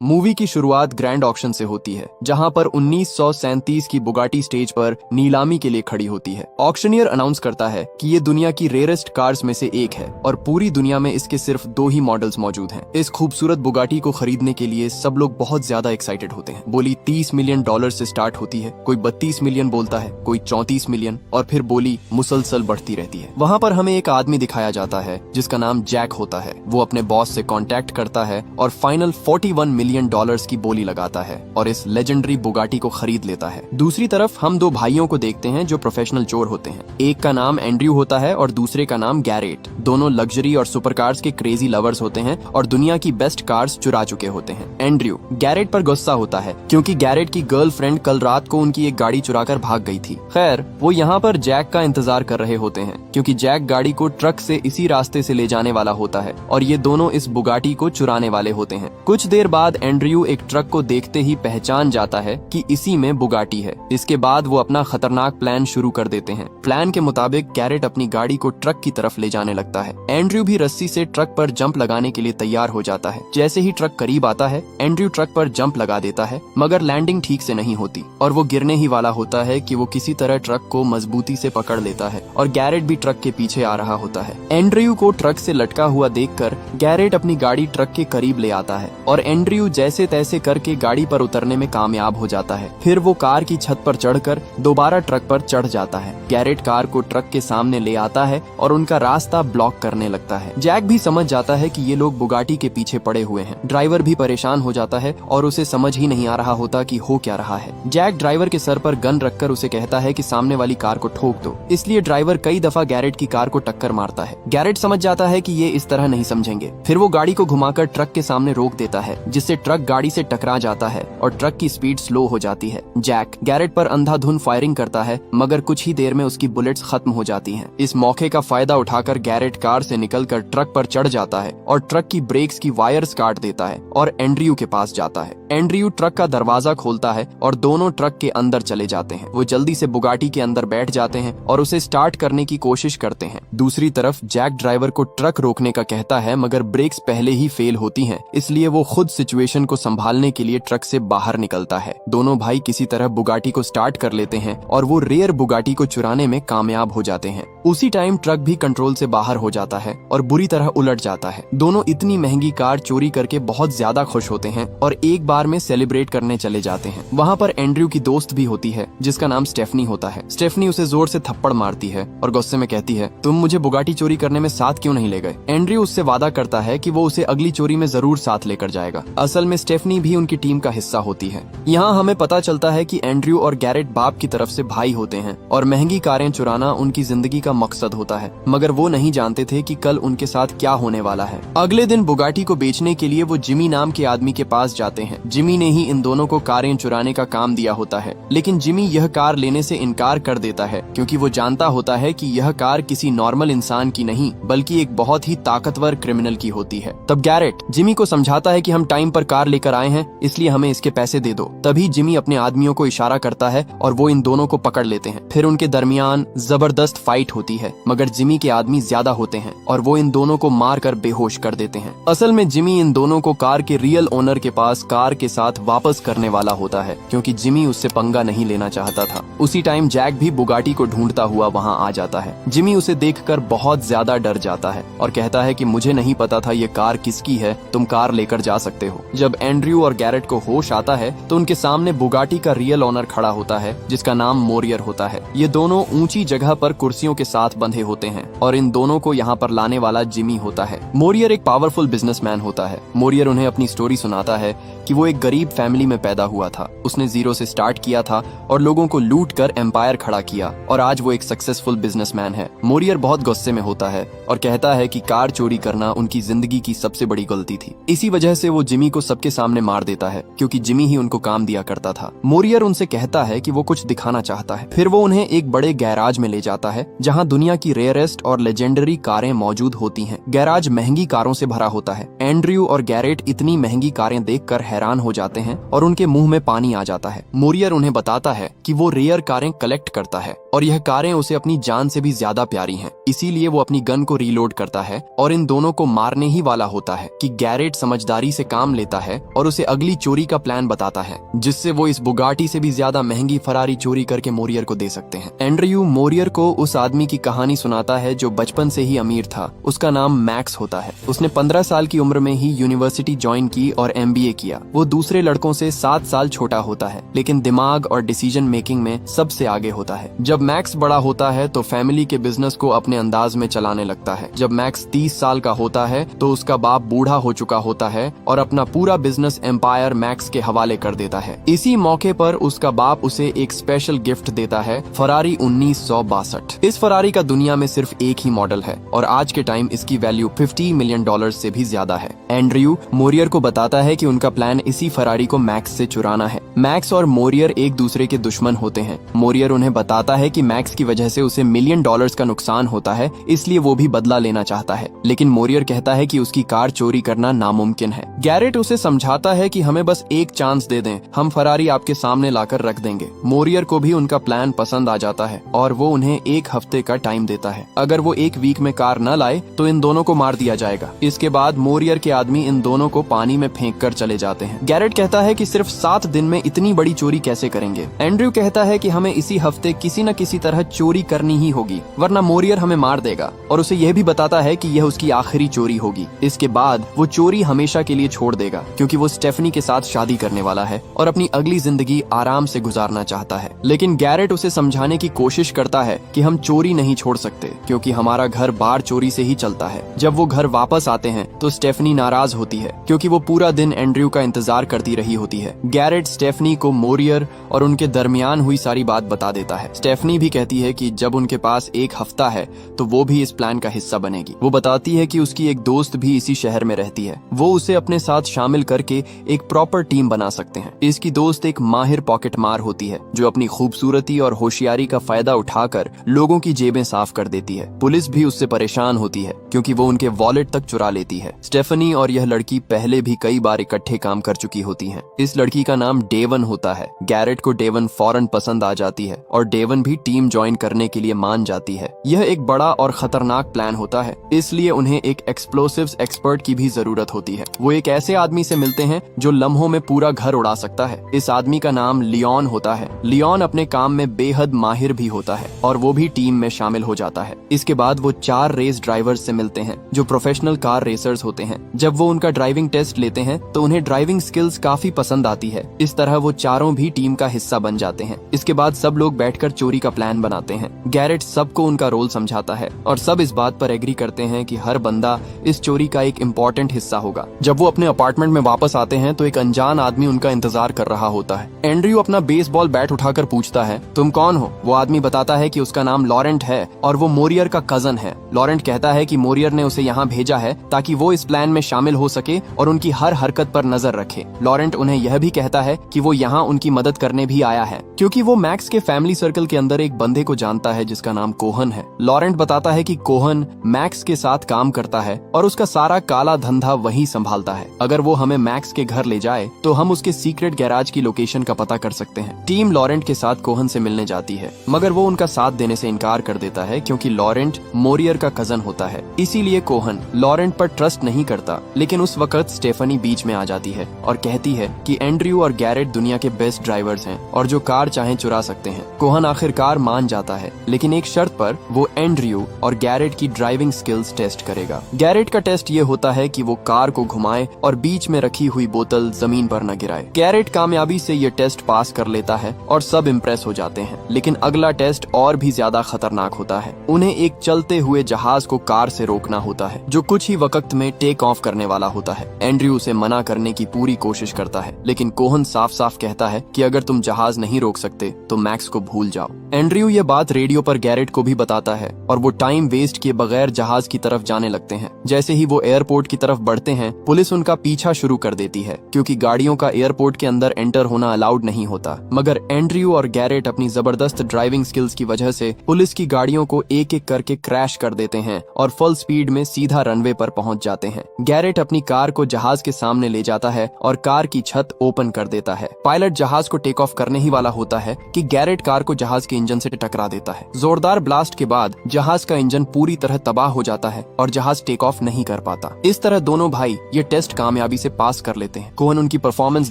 Movie की शुरुआत grand auction से होती है, जहां पर 1937 की बुगाटी स्टेज पर नीलामी के लिए खड़ी होती है। ऑक्शनियर अनाउंस करता है कि ये दुनिया की रेयरेस्ट कार्स में से एक है और पूरी दुनिया में इसके सिर्फ 2 ही मॉडल्स मौजूद हैं। इस खूबसूरत बुगाटी को खरीदने के लिए सब लोग बहुत ज्यादा एक्साइटेड होते हैं। बोली $30 मिलियन से स्टार्ट होती है, कोई 32 मिलियन बोलता है, कोई 34 मिलियन, और फिर बोली मुसलसल बढ़ती रहती है। वहाँ पर हमें एक आदमी दिखाया जाता है जिसका नाम जैक होता है। वो अपने बॉस से कॉन्टेक्ट करता है और फाइनल $41 मिलियन की बोली लगाता है और इस लेजेंडरी बुगाटी को खरीद लेता है। दूसरी तरफ हम 2 भाइयों को देखते हैं जो प्रोफेशनल चोर होते हैं। एक का नाम एंड्रयू होता है और दूसरे का नाम गैरेट। दोनों लग्जरी और सुपर कार्स के क्रेजी लवर्स होते हैं और दुनिया की बेस्ट कार्स चुरा चुके होते हैं। एंड्रयू गैरेट पर गुस्सा होता है क्योंकि गैरेट की गर्लफ्रेंड कल रात को उनकी एक गाड़ी चुराकर भाग गई थी। खैर, वो यहाँ पर जैक का इंतजार कर रहे होते हैं क्योंकि जैक गाड़ी को ट्रक से इसी रास्ते से ले जाने वाला होता है और ये दोनों इस बुगाटी को चुराने वाले होते हैं। कुछ देर बाद एंड्रयू एक ट्रक को देखते ही पहचान जाता है कि इसी में बुगाटी है। इसके बाद वो अपना खतरनाक प्लान शुरू कर देते हैं। प्लान के मुताबिक गैरेट अपनी गाड़ी को ट्रक की तरफ ले जाने लगता है। एंड्रयू भी रस्सी से ट्रक पर जंप लगाने के लिए तैयार हो जाता है। जैसे ही ट्रक करीब आता है, एंड्रयू ट्रक पर जंप लगा देता है, मगर लैंडिंग ठीक से नहीं होती और वो गिरने ही वाला होता है कि वो किसी तरह ट्रक को मजबूती से पकड़ लेता है और गैरेट भी ट्रक के पीछे आ रहा होता है। एंड्रयू को ट्रक से लटका हुआ देखकर गैरेट अपनी गाड़ी ट्रक के करीब ले आता है और एंड्रयू जैसे तैसे करके गाड़ी पर उतरने में कामयाब हो जाता है। फिर वो कार की छत पर चढ़कर दोबारा ट्रक पर चढ़ जाता है। गैरेट कार को ट्रक के सामने ले आता है और उनका रास्ता ब्लॉक करने लगता है। जैक भी समझ जाता है कि ये लोग बुगाटी के पीछे पड़े हुए हैं। ड्राइवर भी परेशान हो जाता है और उसे समझ ही नहीं आ रहा होता कि हो क्या रहा है। जैक ड्राइवर के सर पर गन रखकर उसे कहता है कि सामने वाली कार को ठोक दो। इसलिए ड्राइवर कई दफा गैरेट की कार को टक्कर मारता है। गैरेट समझ जाता है कि ये इस तरह नहीं समझेंगे। फिर वो गाड़ी को घुमाकर ट्रक के सामने रोक देता है, जिससे ट्रक गाड़ी से टकरा जाता है और ट्रक की स्पीड स्लो हो जाती है। जैक गैरेट पर अंधाधुन फायरिंग करता है, मगर कुछ ही देर में उसकी बुलेट्स खत्म हो जाती हैं। इस मौके का फायदा उठाकर गैरेट कार से निकलकर ट्रक पर चढ़ जाता है और ट्रक की ब्रेक्स की वायर्स काट देता है और एंड्रयू के पास जाता है। एंड्रयू ट्रक का दरवाजा खोलता है और दोनों ट्रक के अंदर चले जाते हैं। वो जल्दी से बुगाटी के अंदर बैठ जाते हैं और उसे स्टार्ट करने की कोशिश करते हैं। दूसरी तरफ जैक ड्राइवर को ट्रक रोकने का कहता है, मगर ब्रेक्स पहले ही फेल होती हैं, इसलिए वो खुद सिचुएशन को संभालने के लिए ट्रक से बाहर निकलता है। दोनों भाई किसी तरह बुगाटी को स्टार्ट कर लेते हैं और वो रेयर बुगाटी को चुराने में कामयाब हो जाते हैं। उसी टाइम ट्रक भी कंट्रोल से बाहर हो जाता है और बुरी तरह उलट जाता है। दोनों इतनी महंगी कार चोरी करके बहुत ज्यादा खुश होते हैं और एक बार में सेलिब्रेट करने चले जाते हैं। वहाँ पर एंड्रयू की दोस्त भी होती है जिसका नाम स्टेफनी होता है। स्टेफनी उसे जोर से थप्पड़ मारती है और गुस्से में कहती है, तुम मुझे बुगाटी चोरी करने में साथ क्यों नहीं ले गए? एंड्रयू उससे वादा करता है कि वो उसे अगली चोरी में जरूर साथ लेकर जाएगा। असल में स्टेफनी भी उनकी टीम का हिस्सा होती है। यहाँ हमें पता चलता है कि एंड्रयू और गैरेट बाप की तरफ से भाई होते हैं और महंगी कारें चुराना उनकी जिंदगी का मकसद होता है, मगर वो नहीं जानते थे कि कल उनके साथ क्या होने वाला है। अगले दिन बुगाटी को बेचने के लिए वो जिमी नाम के आदमी के पास जाते हैं। जिमी ने ही इन दोनों को कारें चुराने का काम दिया होता है, लेकिन जिमी यह कार लेने से इनकार कर देता है क्योंकि वो जानता होता है कि यह कार किसी नॉर्मल इंसान की नहीं बल्कि एक बहुत ही ताकतवर क्रिमिनल की होती है। तब गैरेट जिमी को समझाता है कि हम टाइम पर कार लेकर आए हैं, इसलिए हमें इसके पैसे दे दो। तभी जिमी अपने आदमियों को इशारा करता है और वो इन दोनों को पकड़ लेते हैं। फिर उनके दरमियान जबरदस्त फाइट होती है, मगर जिमी के आदमी ज्यादा होते हैं और वो इन दोनों को मार कर बेहोश कर देते हैं। असल में जिमी इन दोनों को कार के रियल ओनर के पास कार के साथ वापस करने वाला होता है क्योंकि जिमी उससे पंगा नहीं लेना चाहता था। उसी टाइम जैक भी बुगाटी को ढूंढता हुआ वहाँ आ जाता है। जिमी उसे देखकर बहुत ज्यादा डर जाता है और कहता है कि मुझे नहीं पता था ये कार किसकी है, तुम कार लेकर जा सकते हो। जब एंड्रयू और गैरेट को होश आता है तो उनके सामने बुगाटी का रियल ओनर खड़ा होता है जिसका नाम मोरियर होता है। ये दोनों ऊंची जगह पर कुर्सियों के साथ बंधे होते हैं और इन दोनों को यहाँ पर लाने वाला जिमी होता है। मोरियर एक पावरफुल बिजनेसमैन होता है। मोरियर उन्हें अपनी स्टोरी सुनाता है कि वो एक गरीब फैमिली में पैदा हुआ था। उसने जीरो से स्टार्ट किया था और लोगों को लूट कर एम्पायर खड़ा किया और आज वो एक सक्सेसफुल बिजनेसमैन है। मोरियर बहुत गुस्से में होता है और कहता है कि कार चोरी करना उनकी जिंदगी की सबसे बड़ी गलती थी। इसी वजह से वो जिमी को सबके सामने मार देता है क्योंकि जिमी ही उनको काम दिया करता था। मोरियर उनसे कहता है कि वो कुछ दिखाना चाहता है। फिर वो उन्हें एक बड़े गैराज में ले जाता है जहाँ दुनिया की रेयरेस्ट और लेजेंडरी कारें मौजूद होती हैं। गैराज महंगी कारों से भरा होता है। एंड्रयू और गैरेट इतनी महंगी कारें देखकर हैरान हो जाते हैं और उनके मुंह में पानी आ जाता है। मोरियर उन्हें बताता है कि वो रेयर कारें कलेक्ट करता है और यह कारें उसे अपनी जान से भी ज्यादा प्यारी हैं। इसीलिए वो अपनी गन को रीलोड करता है और इन दोनों को मारने ही वाला होता है कि गैरेट समझदारी से काम लेता है और उसे अगली चोरी का प्लान बताता है, जिससे वो इस बुगाटी से भी ज्यादा महंगी फरारी चोरी करके मोरियर को दे सकते हैं। एंड्रयू मोरियर को उस आदमी की कहानी सुनाता है जो बचपन से ही अमीर था। उसका नाम मैक्स होता है। उसने 15 साल की उम्र में ही यूनिवर्सिटी ज्वाइन की और MBA किया। वो दूसरे लड़कों से 7 साल छोटा होता है, लेकिन दिमाग और डिसीजन मेकिंग में सबसे आगे होता है। जब मैक्स बड़ा होता है तो फैमिली के बिजनेस को अपने अंदाज में चलाने लगता है। जब मैक्स 30 साल का होता है तो उसका बाप बूढ़ा हो चुका होता है और अपना पूरा बिजनेस एम्पायर मैक्स के हवाले कर देता है। इसी मौके पर उसका बाप उसे एक स्पेशल गिफ्ट देता है, फरारी 1962। इस फरारी का दुनिया में सिर्फ एक ही मॉडल है और आज के टाइम इसकी वैल्यू $50 मिलियन से भी ज्यादा है। एंड्रयू मोरियर को बताता है कि उनका प्लान इसी फरारी को मैक्स से चुराना है। मैक्स और मोरियर एक दूसरे के दुश्मन होते हैं। मोरियर उन्हें बताता है कि मैक्स की वजह से उसे $1 मिलियन का नुकसान होता है, इसलिए वो भी बदला लेना चाहता है। लेकिन मोरियर कहता है कि उसकी कार चोरी करना नामुमकिन है। गैरेट उसे समझाता है कि हमें बस एक चांस दे दें, हम फरारी आपके सामने लाकर रख देंगे। मोरियर को भी उनका प्लान पसंद आ जाता है और वो उन्हें 1 हफ्ते का टाइम देता है। अगर वो 1 वीक में कार न लाए तो इन दोनों को मार दिया जाएगा। इसके बाद मोरियर के आदमी इन दोनों को पानी में फेंक कर चले जाते हैं। गैरेट कहता है कि सिर्फ 7 दिन में इतनी बड़ी चोरी कैसे करेंगे। एंड्रयू कहता है कि हमें इसी हफ्ते किसी न किसी तरह चोरी करनी ही होगी, वरना मोरियर हमें मार देगा, और उसे यह भी बताता है कि यह उसकी आखिरी चोरी होगी। इसके बाद वो चोरी हमेशा के लिए छोड़ देगा, क्योंकि वो स्टेफनी के साथ शादी करने वाला है और अपनी अगली जिंदगी आराम से गुजारना चाहता है। लेकिन गैरेट उसे समझाने की कोशिश करता है कि हम चोरी नहीं छोड़ सकते, क्योंकि हमारा घर बार चोरी से ही चलता है। जब वो घर वापस आते हैं तो स्टेफनी नाराज होती है, क्योंकि वो पूरा दिन एंड्रयू का इंतजार करती रही होती है। गैरेट स्टेफनी को मोरियर और उनके दरमियान हुई सारी बात बता देता है। स्टेफनी भी कहती है कि जब उनके पास 1 हफ्ता है तो वो भी इस प्लान का हिस्सा बनेगी। वो बताती है कि उसकी एक दोस्त भी इसी शहर में रहती है, वो उसे अपने साथ शामिल करके एक प्रॉपर टीम बना सकते हैं। इसकी दोस्त एक माहिर पॉकेट मार होती है, जो अपनी खूबसूरती और होशियारी का फायदा उठाकर लोगों की जेबें साफ कर देती है। पुलिस भी उससे परेशान होती है, क्योंकि वो उनके वॉलेट तक चुरा लेती है। स्टेफनी और यह लड़की पहले भी कई बार इकट्ठे काम कर चुकी होती हैं। इस लड़की का नाम डेवन होता है। गैरेट को डेवन फौरन पसंद आ जाती है और डेवन भी टीम ज्वाइन करने के लिए मान जाती है। यह एक बड़ा और खतरनाक प्लान होता है, इसलिए उन्हें एक एक्सप्लोसिव्स एक्सपर्ट की भी जरूरत होती है। वो एक ऐसे आदमी से मिलते हैं जो लम्हों में पूरा घर उड़ा सकता है। इस आदमी का नाम लियोन होता है। लियोन अपने काम में बेहद माहिर भी होता है और वो भी टीम में शामिल हो जाता है। इसके बाद वो 4 रेस ड्राइवर्स से मिलते हैं जो प्रोफेशनल कार रेसर्स होते हैं। जब वो उनका ड्राइविंग टेस्ट लेते हैं तो उन्हें ड्राइविंग स्किल्स काफी पसंद आती है। इस तरह वो चारों भी टीम का हिस्सा बन जाते हैं। इसके बाद सब लोग बैठकर चोरी का प्लान बनाते हैं। गैरेट सबको उनका रोल समझाता है और सब इस बात पर एग्री करते हैं कि हर बंदा इस चोरी का एक इम्पोर्टेंट हिस्सा होगा। जब वो अपने अपार्टमेंट में वापस आते हैं तो एक अनजान आदमी उनका इंतजार कर रहा होता है। एंड्रयू अपना बेसबॉल बैट उठाकर पूछता है, तुम कौन हो? वो आदमी बताता है कि उसका नाम लॉरेंट है और वो मोरियर का कजन है। लॉरेंट कहता है कि मोरियर ने उसे यहाँ भेजा है ताकि वो इस प्लान में शामिल हो सके और उनकी हर हरकत पर नजर रखे। लॉरेंट उन्हें यह भी कहता है कि वो यहाँ उनकी मदद करने भी आया है, क्योंकि वो मैक्स के फैमिली सर्कल के अंदर एक बंदे को जानता है जिसका नाम कोहन है। लॉरेंट बताता है कि कोहन मैक्स के साथ काम करता है और उसका सारा काला धंधा वही संभालता है। अगर वो हमें मैक्स के घर ले जाए तो हम उसके सीक्रेट गैराज की लोकेशन का पता कर सकते हैं। टीम लॉरेंट के साथ कोहन से मिलने जाती है, मगर वो उनका साथ देने से इनकार कर देता है, क्योंकि लॉरेंट मोरियर का कजन होता है। इसीलिए कोहन लॉरेंट पर ट्रस्ट नहीं करता। लेकिन उस वक्त स्टेफनी बीच में आ जाती है और कहती है कि एंड्रयू और गैरेट दुनिया के बेस्ट ड्राइवर्स हैं और जो कार चाहे चुरा सकते हैं। कोहन आखिरकार मान जाता है, लेकिन एक शर्त पर। वो एंड्रयू और गैरेट की ड्राइविंग स्किल्स टेस्ट करेगा। गैरेट का टेस्ट ये होता है कि वो कार को घुमाए और बीच में रखी हुई बोतल जमीन पर न गिराए। गैरेट कामयाबी से ये टेस्ट पास कर लेता है और सब इम्प्रेस हो जाते हैं। लेकिन अगला टेस्ट और भी ज्यादा खतरनाक होता है। उन्हें एक चलते हुए जहाज को कार से रोकना होता है, जो कुछ ही वक्त में टेक ऑफ करने वाला होता है। एंड्रयू उसे मना करने की पूरी कोशिश करता है, लेकिन कोहन साफ साफ कहता है कि अगर तुम जहाज नहीं रोक सकते तो मैक्स को भूल जाओ। एंड्रयू ये बात रेडियो पर गैरेट को भी बताता है और वो टाइम वेस्ट किए बगैर जहाज की तरफ जाने लगते हैं। जैसे ही वो एयरपोर्ट की तरफ बढ़ते हैं, पुलिस उनका पीछा शुरू कर देती है, क्योंकि गाड़ियों का एयरपोर्ट के अंदर एंटर होना अलाउड नहीं होता। मगर एंड्रयू और गैरेट अपनी जबरदस्त ड्राइविंग स्किल्स की वजह से पुलिस की गाड़ियों को एक एक करके क्रैश कर देते हैं और फुल स्पीड में सीधा रनवे पर पहुंच जाते हैं। गैरेट अपनी कार को जहाज के सामने ले जाता है और कार की छत ओपन कर देता है। पायलट जहाज को टेक ऑफ करने ही वाला होता है कि गैरेट कार को जहाज के इंजन से टकरा देता है। जोरदार ब्लास्ट के बाद जहाज का इंजन पूरी तरह तबाह हो जाता है और जहाज टेक ऑफ नहीं कर पाता। इस तरह दोनों भाई ये टेस्ट कामयाबी से पास कर लेते हैं। कोहन उनकी परफॉर्मेंस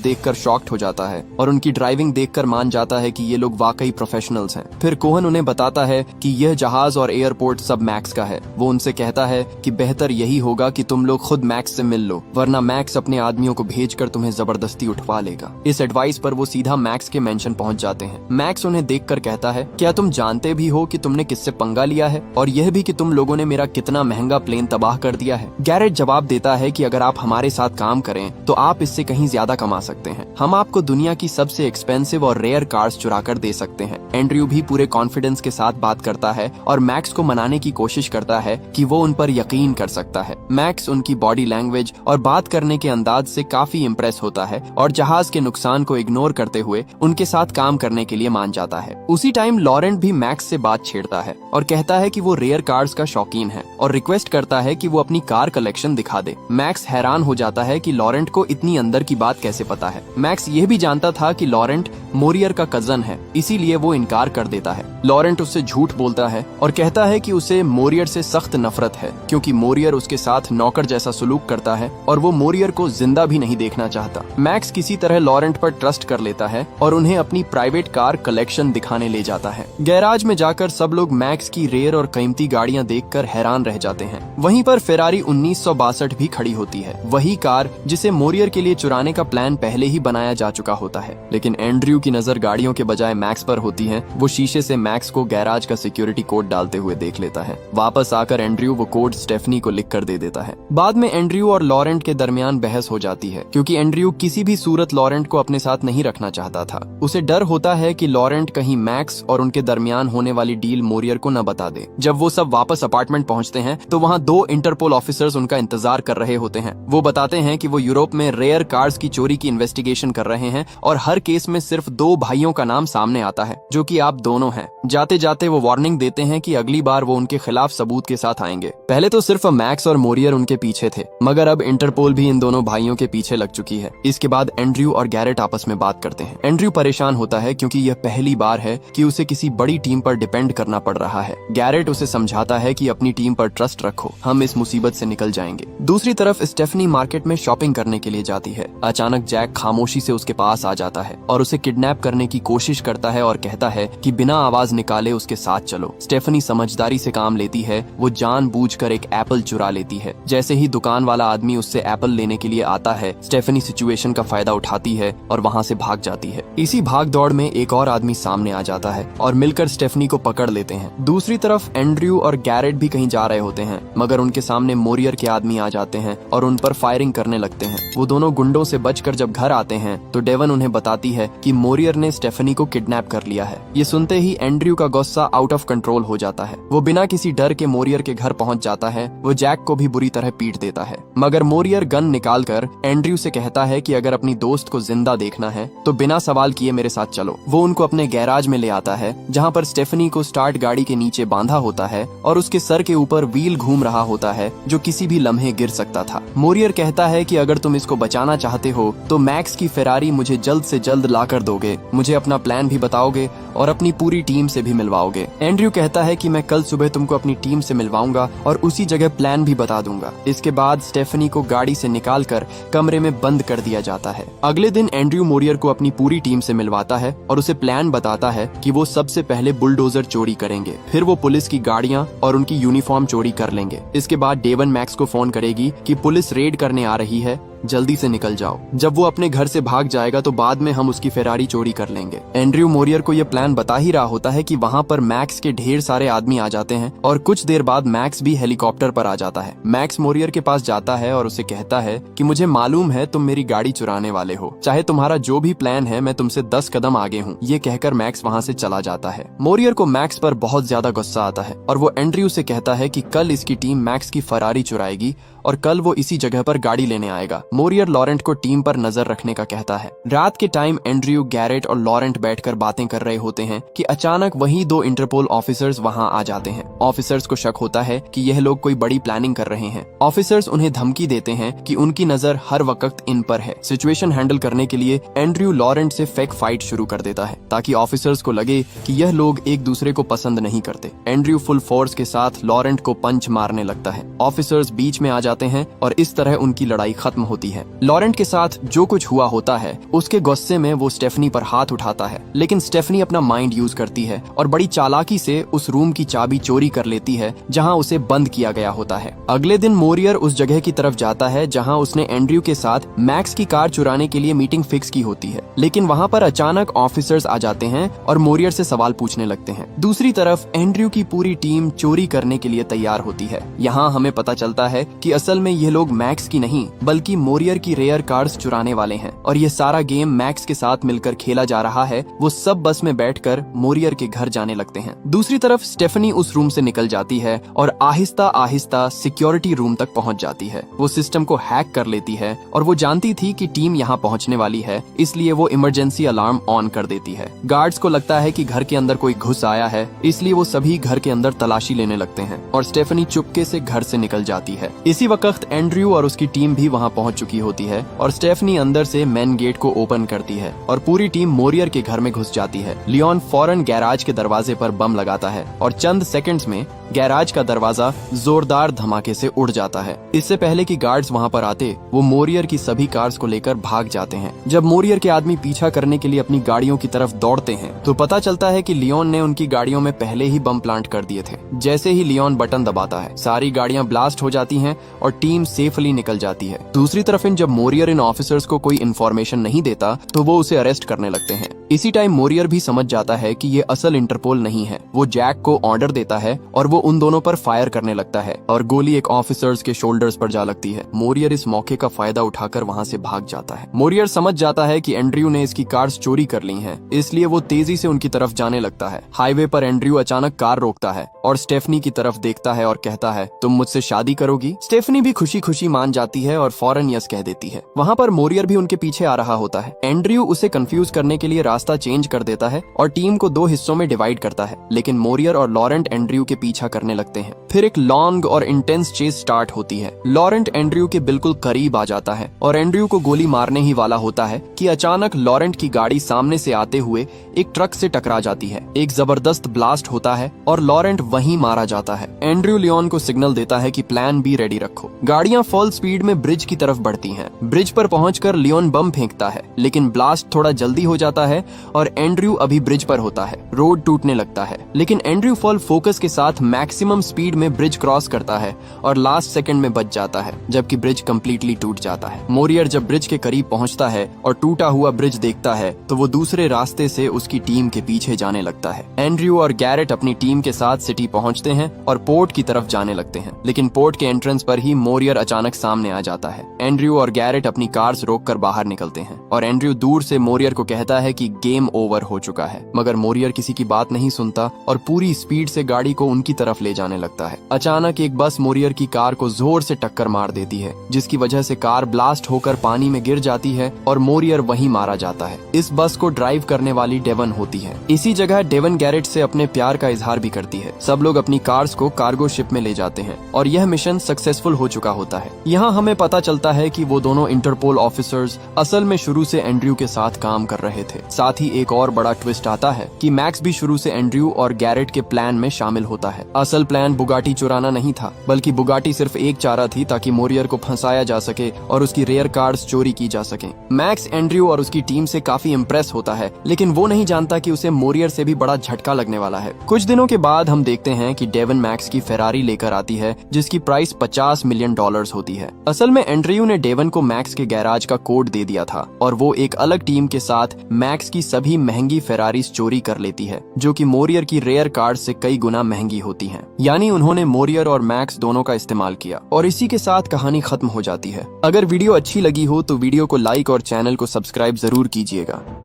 देखकर शॉक्ड हो जाता है और उनकी ड्राइविंग देखकर मान जाता है कि ये लोग वाकई प्रोफेशनल्स हैं। फिर कोहन उन्हें बताता है कि यह जहाज और एयरपोर्ट सब मैक्स का है। वो उनसे कहता है कि बेहतर यही होगा कि तुम लोग खुद मैक्स से मिल लो, वरना मैक्स अपने आदमियों को भेजकर तुम्हें जबरदस्ती उठवा लेगा। इस एडवाइस पर वो सीधा मैक्स के मेंशन पहुंच जाते हैं। मैक्स उन्हें देखकर कहता है, क्या तुम जानते भी हो कि तुमने किससे पंगा लिया है, और यह भी कि तुम लोगों ने मेरा कितना महंगा प्लेन तबाह कर दिया है। गैरेट जवाब देता है कि अगर आप हमारे साथ काम करें तो आप इससे कहीं ज्यादा कमा सकते हैं। हम आपको दुनिया की सबसे एक्सपेंसिव और रेयर कार्स चुरा कर दे सकते हैं। एंड्रयू भी पूरे कॉन्फिडेंस के साथ बात करता है और मैक्स को मनाने की कोशिश करता है कि वो उन पर यकीन कर सकता है। मैक्स उनकी बॉडी लैंग्वेज और बात करने के अंदाज से काफी इम्प्रेस होता है और जहाज के नुकसान को इग्नोर करते हुए उनके साथ काम करने के लिए मान जाता है। उसी टाइम लॉरेंट भी मैक्स से बात छेड़ता है और कहता है कि वो रेयर कार्स का शौकीन है और रिक्वेस्ट करता है कि वो अपनी कार कलेक्शन दिखा दे। मैक्स हैरान हो जाता है कि लॉरेंट को इतनी अंदर की बात कैसे पता है। मैक्स ये भी जानता था कि लॉरेंट मोरियर का कजन है, इसीलिए वो इनकार कर देता है। लॉरेंट उससे झूठ बोलता है और कहता है कि उसे मोरियर से सख्त नफरत है, क्योंकि मोरियर उसके साथ नौकर जैसा सलूक करता है और वो मोरियर को जिंदा भी नहीं देखना चाहता। मैक्स किसी तरह लॉरेंट पर ट्रस्ट कर लेता है और उन्हें अपनी प्राइवेट कार कलेक्शन दिखाने ले जाता है। गैराज में जाकर सब लोग मैक्स की रेयर और कीमती गाड़ियां देखकर हैरान रह जाते हैं। वहीं पर फेरारी 1962 भी खड़ी होती है, वही कार जिसे मोरियर के लिए चुराने का प्लान पहले ही बनाया जा चुका होता है। लेकिन एंड्रयू की नजर गाड़ियों के बजाय मैक्स पर होती है। वो शीशे से मैक्स को गैराज का सिक्योरिटी कोड डालते हुए देख लेता है। वापस आकर एंड्रयू वो कोड स्टेफनी को लिख कर दे देता है। बाद में एंड्रयू और लॉरेंट के दरमियान बहस हो जाती है, क्योंकि एंड्रयू किसी भी सूरत लॉरेंट को अपने साथ नहीं रखना चाहता था। उसे डर होता है कि लॉरेंट कहीं मैक्स और उनके दरमियान होने वाली डील मोरियर को न बता दे। जब वो सब वापस अपार्टमेंट पहुंचते हैं तो वहाँ 2 इंटरपोल ऑफिसर्स उनका इंतजार कर रहे होते हैं। वो बताते हैं कि वो यूरोप में रेयर कार्स की चोरी की इन्वेस्टिगेशन कर रहे हैं और हर केस में सिर्फ 2 भाइयों का नाम सामने आता है, जो कि आप दोनों हैं। जाते जाते वो वार्निंग देते हैं कि अगली बार वो उनके खिलाफ सबूत के साथ आएंगे। पहले तो सिर्फ मैक्स और मोरियर उनके पीछे थे, मगर अब इंटरपोल भी इन दोनों भाइयों के पीछे लग चुकी है। इसके बाद एंड्रयू और गैरेट आपस में बात करते हैं। एंड्रयू परेशान होता है क्योंकि यह पहली बार है कि उसे किसी बड़ी टीम पर डिपेंड करना पड़ रहा है। गैरेट उसे समझाता है कि अपनी टीम पर ट्रस्ट रखो, हम इस मुसीबत से निकल जाएंगे। दूसरी तरफ स्टेफनी मार्केट में शॉपिंग करने के लिए जाती है। अचानक जैक खामोशी से उसके पास आ जाता है और उसे किडनैप करने की कोशिश करता है और कहता है कि बिना आवाज निकाले उसके साथ चलो। स्टेफनी समझदारी से काम लेती है। वो जानबूझकर एक एप्पल चुरा लेती है। जैसे ही दुकान वाला आदमी उससे एप्पल लेने के लिए आता है, स्टेफनी सिचुएशन का फायदा उठाती है और वहाँ से भाग जाती है। इसी भाग दौड़ में एक और आदमी सामने आ जाता है और मिलकर स्टेफनी को पकड़ लेते हैं। दूसरी तरफ एंड्रयू और गैरेट भी कहीं जा रहे होते हैं, मगर उनके सामने मोरियर के आदमी आ जाते हैं और उन पर फायरिंग करने लगते हैं। वो दोनों गुंडों से बचकर जब घर आते हैं तो डेवन उन्हें बताती है कि मोरियर ने स्टेफनी को किडनैप कर लिया है। ये सुनते ही एंड्रयू का गुस्सा आउट ऑफ कंट्रोल हो जाता है। वो बिना किसी डर के मोरियर के घर पहुंच जाता है। वो जैक को भी बुरी तरह पीट देता है, मगर मोरियर गन निकालकर एंड्रयू से कहता है कि अगर अपनी दोस्त को जिंदा देखना है तो बिना सवाल किए मेरे साथ चलो। वो उनको अपने गैराज में ले आता है, जहाँ पर स्टेफनी को स्टार्ट गाड़ी के नीचे बांधा होता है और उसके सर के ऊपर व्हील घूम रहा होता है, जो किसी भी लम्हे गिर सकता था। मोरियर कहता है कि अगर तुम इसको बचाना चाहते हो तो मैक्स की फेरारी मुझे जल्द से जल्द ला कर दोगे, मुझे अपना प्लान भी बताओगे और अपनी पूरी टीम से भी मिलवाओगे। एंड्रयू कहता है कि मैं कल सुबह तुमको अपनी टीम से मिलवाऊंगा और उसी जगह प्लान भी बता दूंगा। इसके बाद स्टेफनी को गाड़ी से निकालकर कमरे में बंद कर दिया जाता है। अगले दिन एंड्रयू मोरियर को अपनी पूरी टीम से मिलवाता है और उसे प्लान बताता है कि वो सबसे पहले बुलडोजर चोरी करेंगे, फिर वो पुलिस की गाड़ियां और उनकी यूनिफॉर्म चोरी कर लेंगे। इसके बाद डेवन मैक्स को फोन करेगी कि पुलिस रेड करने आ रही है, जल्दी से निकल जाओ। जब वो अपने घर से भाग जाएगा तो बाद में हम उसकी फेरारी चोरी कर लेंगे। एंड्रयू मोरियर को यह प्लान बता ही रहा होता है कि वहाँ पर मैक्स के ढेर सारे आदमी आ जाते हैं और कुछ देर बाद मैक्स भी हेलीकॉप्टर पर आ जाता है। मैक्स मोरियर के पास जाता है और उसे कहता है कि मुझे मालूम है तुम मेरी गाड़ी चुराने वाले हो, चाहे तुम्हारा जो भी प्लान है मैं तुमसे 10 कदम आगे हूँ। ये कहकर मैक्स वहाँ से चला जाता है। मोरियर को मैक्स पर बहुत ज्यादा गुस्सा आता है और वो एंड्रयू से कहता है कि कल इसकी टीम मैक्स की फरारी चुराएगी और कल वो इसी जगह पर गाड़ी लेने आएगा। मोरियर लॉरेंट को टीम पर नजर रखने का कहता है। रात के टाइम एंड्रयू, गैरेट और लॉरेंट बैठकर बातें कर रहे होते हैं कि अचानक वही दो इंटरपोल ऑफिसर्स वहां आ जाते हैं। ऑफिसर्स को शक होता है कि यह लोग कोई बड़ी प्लानिंग कर रहे हैं। ऑफिसर्स उन्हें धमकी देते हैं कि उनकी नजर हर वक्त इन पर है। सिचुएशन हैंडल करने के लिए एंड्रयू लॉरेंट से फेक फाइट शुरू कर देता है ताकि ऑफिसर्स को लगे कि यह लोग एक दूसरे को पसंद नहीं करते। एंड्रयू फुल फोर्स के साथ लॉरेंट को पंच मारने लगता है। ऑफिसर्स बीच में आ जाते हैं और इस तरह उनकी लड़ाई खत्म होती है। लॉरेंट के साथ जो कुछ हुआ होता है उसके गुस्से में वो स्टेफनी पर हाथ उठाता है, लेकिन स्टेफनी अपना माइंड यूज करती है और बड़ी चालाकी से उस रूम की चाबी चोरी कर लेती है जहां उसे बंद किया गया होता है। अगले दिन मोरियर उस जगह की तरफ जाता है जहां उसने एंड्रयू के साथ मैक्स की कार चुराने के लिए मीटिंग फिक्स की होती है, लेकिन वहां पर अचानक ऑफिसर्स आ जाते हैं और मोरियर से सवाल पूछने लगते हैं। दूसरी तरफ एंड्रयू की पूरी टीम चोरी करने के लिए तैयार होती है। यहाँ हमें पता चलता है कि असल में ये लोग मैक्स की नहीं बल्कि मोरियर की रेयर कार्स चुराने वाले हैं और ये सारा गेम मैक्स के साथ मिलकर खेला जा रहा है। वो सब बस में बैठकर मोरियर के घर जाने लगते हैं। दूसरी तरफ स्टेफनी उस रूम से निकल जाती है और आहिस्ता आहिस्ता सिक्योरिटी रूम तक पहुंच जाती है। वो सिस्टम को हैक कर लेती है और वो जानती थी कि टीम यहाँ पहुंचने वाली है, इसलिए वो इमरजेंसी अलार्म ऑन कर देती है। गार्ड्स को लगता है कि घर के अंदर कोई घुस आया है, इसलिए वो सभी घर के अंदर तलाशी लेने लगते हैं और स्टेफनी चुपके से घर से निकल जाती है। इसी वक्त एंड्रयू और उसकी टीम भी वहाँ पहुँच चुकी होती है और स्टेफनी अंदर से मेन गेट को ओपन करती है और पूरी टीम मोरियर के घर में घुस जाती है। लियोन फौरन गैराज के दरवाजे पर बम लगाता है और चंद सेकंड्स में गैराज का दरवाजा जोरदार धमाके से उड़ जाता है। इससे पहले कि गार्ड्स वहां पर आते, वो मोरियर की सभी कार्स को लेकर भाग जाते हैं। जब मोरियर के आदमी पीछा करने के लिए अपनी गाड़ियों की तरफ दौड़ते हैं तो पता चलता है कि लियोन ने उनकी गाड़ियों में पहले ही बम प्लांट कर दिए थे। जैसे ही लियोन बटन दबाता है, सारी गाड़ियां ब्लास्ट हो जाती हैं और टीम सेफली निकल जाती है। दूसरी तरफ जब मोरियर इन ऑफिसर्स को कोई इन्फॉर्मेशन नहीं देता तो वो उसे अरेस्ट करने लगते हैं। इसी टाइम मोरियर भी समझ जाता है कि ये असल इंटरपोल नहीं है। वो जैक को ऑर्डर देता है और वो उन दोनों पर फायर करने लगता है और गोली एक ऑफिसर्स के शोल्डर्स पर जा लगती है। मोरियर इस मौके का फायदा उठाकर वहां से भाग जाता है। मोरियर समझ जाता है कि एंड्रयू ने इसकी कार्स चोरी कर ली हैं, इसलिए वो तेजी से उनकी तरफ जाने लगता है। हाईवे पर एंड्रयू अचानक कार रोकता है और स्टेफनी की तरफ देखता है और कहता है, तुम मुझसे शादी करोगी? स्टेफनी भी खुशी खुशी मान जाती है और फौरन यस कह देती है। वहाँ पर मोरियर भी उनके पीछे आ रहा होता है। एंड्रयू उसे कंफ्यूज करने के लिए रास्ता चेंज कर देता है और टीम को दो हिस्सों में डिवाइड करता है, लेकिन मोरियर और लॉरेंट एंड्रयू के पीछा करने लगते हैं। फिर एक लॉन्ग और इंटेंस चेज स्टार्ट होती है। लॉरेंट एंड्रयू के बिल्कुल करीब आ जाता है और एंड्रयू को गोली मारने ही वाला होता है कि अचानक लॉरेंट की गाड़ी सामने से आते हुए एक ट्रक से टकरा जाती है। एक जबरदस्त ब्लास्ट होता है और लॉरेंट वहीं मारा जाता है। एंड्रयू लियोन को सिग्नल देता है कि प्लान बी रेडी रखो। गाड़ियां फुल स्पीड में ब्रिज की तरफ बढ़ती हैं। ब्रिज पर पहुंचकर लियोन बम फेंकता है, लेकिन ब्लास्ट थोड़ा जल्दी हो जाता है और एंड्रयू अभी ब्रिज पर होता है। रोड टूटने लगता है, लेकिन एंड्रयू फुल फोकस के साथ मैक्सिमम स्पीड में ब्रिज क्रॉस करता है और लास्ट सेकंड में बच जाता है, जबकि ब्रिज कंप्लीटली टूट जाता है। मोरियर जब ब्रिज के करीब पहुंचता है और टूटा हुआ ब्रिज देखता है तो वो दूसरे रास्ते से उसकी टीम के पीछे जाने लगता है। एंड्रयू और गैरेट अपनी टीम के साथ सिटी पहुंचते हैं और पोर्ट की तरफ जाने लगते हैं, लेकिन पोर्ट के एंट्रेंस पर ही मोरियर अचानक सामने आ जाता है। एंड्रयू और गैरेट अपनी कार्स रोककर बाहर निकलते हैं और एंड्रयू दूर से मोरियर को कहता है कि गेम ओवर हो चुका है, मगर मोरियर किसी की बात नहीं सुनता और पूरी स्पीड से गाड़ी को उनकी तरफ ले जाने लगता है। अचानक एक बस मोरियर की कार को जोर से टक्कर मार देती है, जिसकी वजह से कार ब्लास्ट होकर पानी में गिर जाती है और मोरियर वहीं मारा जाता है। इस बस को ड्राइव करने वाली डेवन होती है। इसी जगह डेवन गैरेट से अपने प्यार का इजहार भी करती है। सब लोग अपनी कार्स को कार्गो शिप में ले जाते हैं और यह मिशन सक्सेसफुल हो चुका होता है। यहाँ हमें पता चलता है कि वो दोनों इंटरपोल ऑफिसर्स असल में शुरू से एंड्रयू के साथ काम कर रहे थे। साथ ही एक और बड़ा ट्विस्ट आता है कि मैक्स भी शुरू से एंड्रयू और गैरेट के प्लान में शामिल होता है। असल प्लान बुगाटी चुराना नहीं था, बल्कि बुगाटी सिर्फ एक चारा थी ताकि मोरियर को फंसाया जा सके और उसकी रेयर कार्स चोरी की जा सके। मैक्स एंड्रयू और उसकी टीम से काफी इम्प्रेस होता है, लेकिन वो नहीं जानता कि उसे मोरियर से भी बड़ा झटका लगने वाला है। कुछ दिनों के बाद हम देखते हैं कि डेवन मैक्स की फेरारी लेकर आती है, जिसकी प्राइस $50 मिलियन होती है। असल में एंड्रयू ने डेवन को मैक्स के गैराज का कोड दे दिया था और वो एक अलग टीम के साथ मैक्स की सभी महंगी फेरारीज चोरी कर लेती है, जो कि मोरियर की रेयर कार्स से कई गुना महंगी होती हैं। यानी उन्होंने मोरियर और मैक्स दोनों का इस्तेमाल किया और इसी के साथ कहानी खत्म हो जाती है। अगर वीडियो अच्छी लगी हो तो वीडियो को लाइक और चैनल को सब्सक्राइब जरूर कीजिएगा।